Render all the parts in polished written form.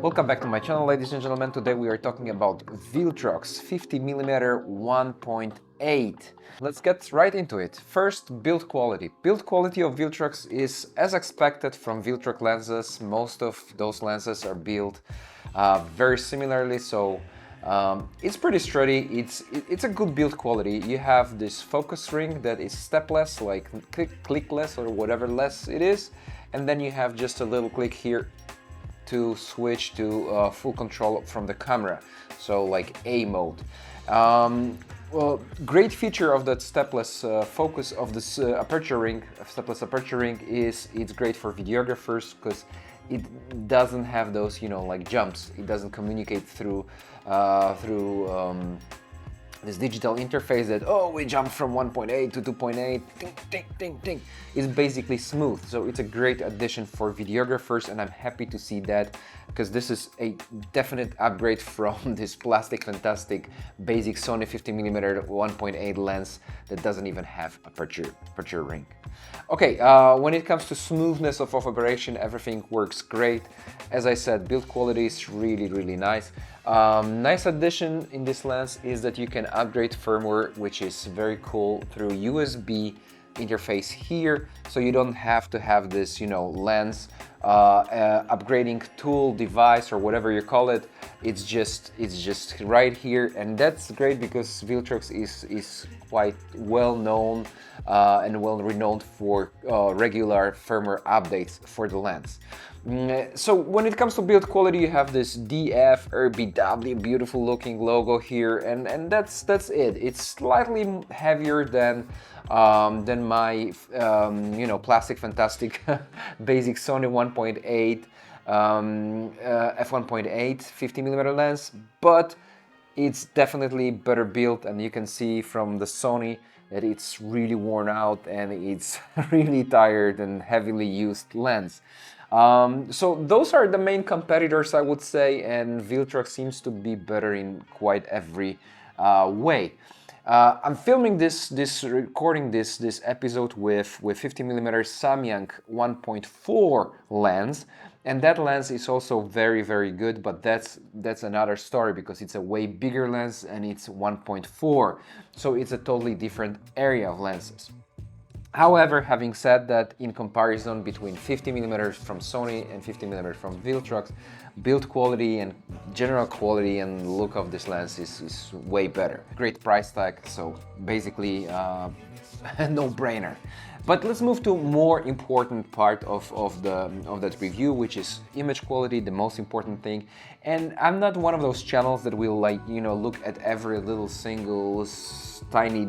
Welcome back to my channel, ladies and gentlemen. Today we are talking about Viltrox 50mm 1.8. Let's get right into it. First, build quality. Build quality of Viltrox is as expected from Viltrox lenses. Most of those lenses are built very similarly, so it's pretty sturdy. It's a good build quality. You have this focus ring that is stepless, like clickless or whatever less it is, and then you have just a little click here to switch to full control from the camera, so like A mode. Well, great feature of that stepless focus of this aperture ring, stepless aperture ring, is it's great for videographers because it doesn't have those, like jumps. It doesn't communicate through this digital interface that, oh, we jumped from 1.8 to 2.8, ting, ting, ting, ting. It's basically smooth, so it's a great addition for videographers, and I'm happy to see that because this is a definite upgrade from this plastic fantastic basic Sony 50mm 1.8 lens that doesn't even have aperture ring. Okay, when it comes to smoothness of operation, everything works great. As I said, build quality is really nice. Nice addition in this lens is that you can upgrade firmware, which is very cool, through USB interface here, so you don't have to have this, lens upgrading tool, device, or whatever you call it. It's just right here, and that's great because Viltrox is quite well known and well renowned for regular firmware updates for the lens. So when it comes to build quality, you have this DF RBW beautiful looking logo here, and that's it. It's slightly heavier than my plastic fantastic basic Sony 1.8 F1.8 50mm lens, but it's definitely better built, and you can see from the Sony that it's really worn out and it's really tired and heavily used lens. So those are the main competitors, I would say, and Viltrox seems to be better in quite every way. I'm filming recording this episode with 50mm Samyang 1.4 lens, and that lens is also very good, but that's another story because it's a way bigger lens and it's 1.4, so it's a totally different area of lenses. However, having said that, in comparison between 50mm from Sony and 50mm from Viltrox, build quality and general quality and look of this lens is way better. Great price tag, so basically a no-brainer. But let's move to more important part of that review, which is image quality, the most important thing. And I'm not one of those channels that will look at every little single tiny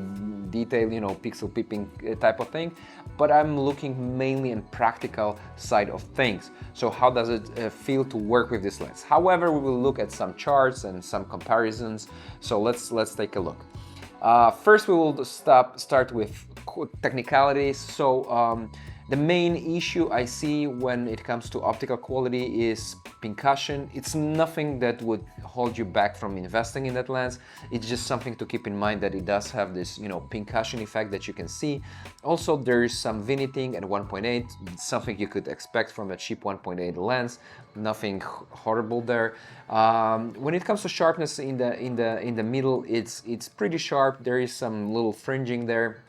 detail, pixel peeping type of thing, but I'm looking mainly in practical side of things. So how does it feel to work with this lens? However, we will look at some charts and some comparisons. So let's take a look. First, we will start with technicalities. So the main issue I see when it comes to optical quality is pincushion. It's nothing that would hold you back from investing in that lens. It's just something to keep in mind that it does have this, pincushion effect that you can see. Also, there is some vignetting at 1.8, something you could expect from a cheap 1.8 lens. Nothing horrible there. When it comes to sharpness in the middle, it's pretty sharp. There is some little fringing there.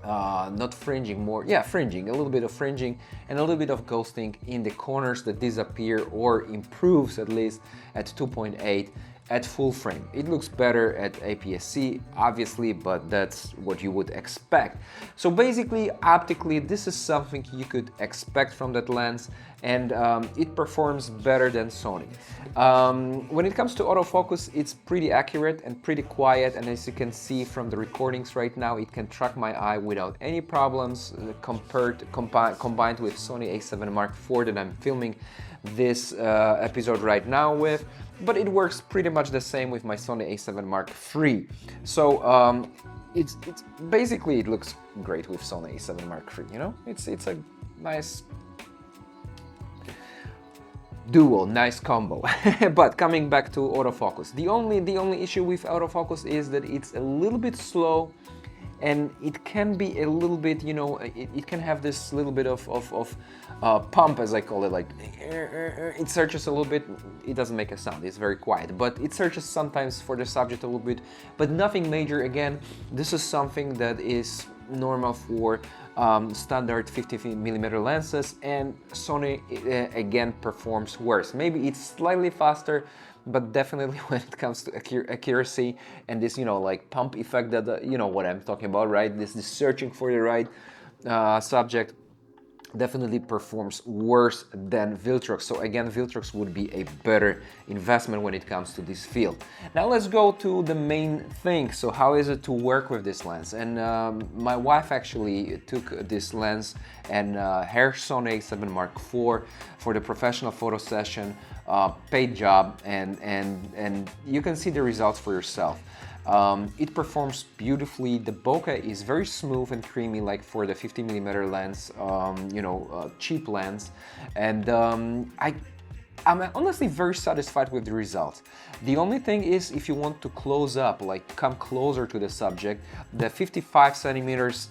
Not fringing, more, yeah, fringing, a little bit of fringing and a little bit of ghosting in the corners that disappear or improves at least at 2.8 at full frame. It looks better at APS-C, obviously, but that's what you would expect. So basically, optically, this is something you could expect from that lens, and it performs better than Sony. When it comes to autofocus, it's pretty accurate and pretty quiet, and as you can see from the recordings right now, it can track my eye without any problems combined with Sony A7 Mark IV that I'm filming this episode right now with. But it works pretty much the same with my Sony A7 Mark III. So it's basically, it looks great with Sony A7 Mark III, It's a nice duo, nice combo. But coming back to autofocus, the only issue with autofocus is that it's a little bit slow and it can be a little bit, you know, it can have this little bit of pump, as I call it, like it searches a little bit. It doesn't make a sound, it's very quiet, but it searches sometimes for the subject a little bit, but nothing major. Again, this is something that is normal for standard 50mm lenses, and Sony again performs worse. Maybe it's slightly faster, but definitely when it comes to accuracy and this, you know, like pump effect that you know what I'm talking about, right? This searching for the right subject definitely performs worse than Viltrox. So again, Viltrox would be a better investment when it comes to this field. Now let's go to the main thing. So how is it to work with this lens? And my wife actually took this lens and her Sony A7 Mark IV for the professional photo session, paid job, and you can see the results for yourself. It performs beautifully. The bokeh is very smooth and creamy, like for the 50mm lens, you know, cheap lens. And I'm honestly very satisfied with the results. The only thing is, if you want to close up, like come closer to the subject, the 55 centimeters,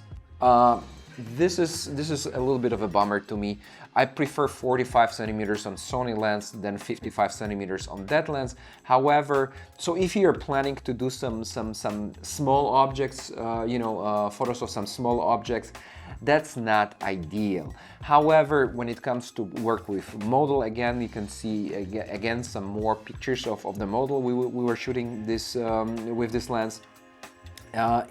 this is a little bit of a bummer to me. I prefer 45 centimeters on Sony lens than 55 centimeters on that lens. However, so if you're planning to do some small objects, you know, photos of some small objects, that's not ideal. However, when it comes to work with model, again, you can see again some more pictures of the model we were shooting this with this lens.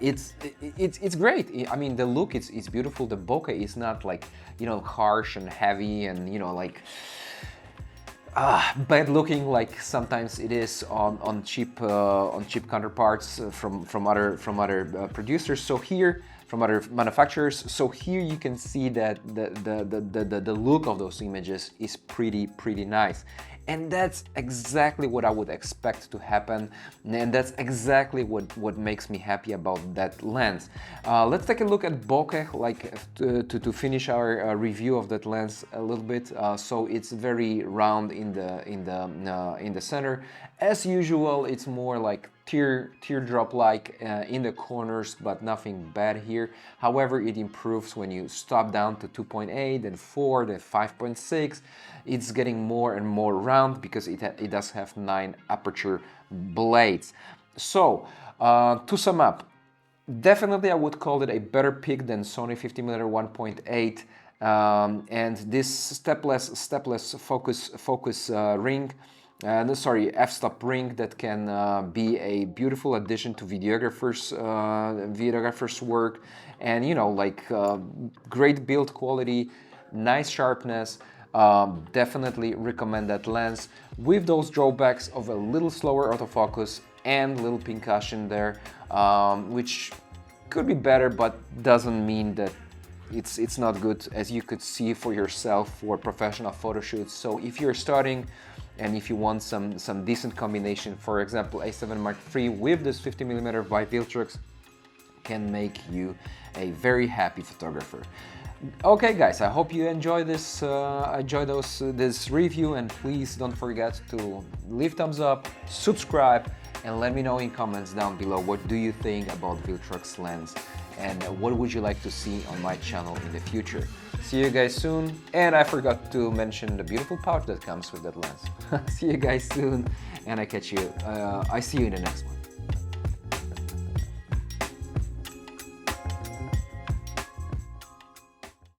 It's great. I mean, the look is beautiful. The bokeh is not like, you know, harsh and heavy and, you know, like bad looking like sometimes it is on cheap counterparts from other producers. So here, from other manufacturers. So here you can see that the look of those images is pretty nice. And that's exactly what I would expect to happen, and that's exactly what makes me happy about that lens. Let's take a look at bokeh, like to finish our review of that lens a little bit. So it's very round in the center. As usual, it's more like teardrop-like in the corners, but nothing bad here. However, it improves when you stop down to 2.8, then 4, then 5.6. It's getting more and more round because it does have 9 aperture blades. So, to sum up, definitely I would call it a better pick than Sony 50mm 1.8 and this stepless focus ring. Sorry, f-stop ring that can be a beautiful addition to videographers' work, and you know, like great build quality, nice sharpness. Definitely recommend that lens with those drawbacks of a little slower autofocus and little pincushion there, which could be better, but doesn't mean that it's not good, as you could see for yourself for professional photo shoots. So if you're starting and if you want some decent combination, for example, A7 Mark III with this 50mm by Viltrox can make you a very happy photographer. Okay guys, I hope you enjoy this this review, and please don't forget to leave thumbs up, subscribe, and let me know in comments down below what do you think about Viltrox lens and what would you like to see on my channel in the future. See you guys soon, and I forgot to mention the beautiful pouch that comes with that lens. See you guys soon, and I see you in the next one.